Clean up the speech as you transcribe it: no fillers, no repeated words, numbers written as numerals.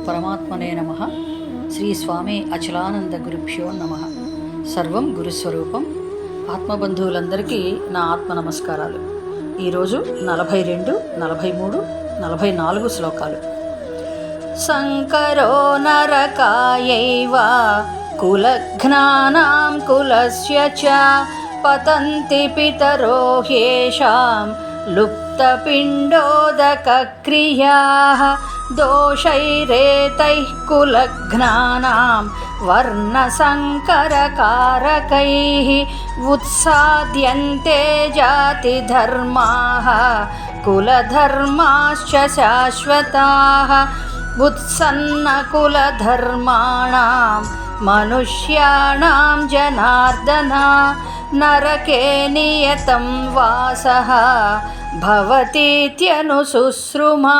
పరమాత్మనే నమః. శ్రీ స్వామి అచలానంద గురుభ్యో నమః. సర్వం గురుస్వరూపం. ఆత్మబంధువులందరికీ నా ఆత్మ నమస్కారాలు. ఈరోజు 42, 43, 44 శ్లోకాలు. సంకరో నరకాయైవ కులఘ్నానాం కులస్య చ పతంతి పితరో హ్యేషాం లుప్తపిండోదకక్రియాః దోషైరేతైః కులఘ్నానాం వర్ణసంకరకారకైః ఉత్సాద్యంతే జాతిధర్మాః కులధర్మాశ్చ శాశ్వతాః ఉత్సన్నకులధర్మాణాం మనుష్యాణాం జనార్దన నరకే నియతం వాసః భవతీత్యనుశుశ్రుమా.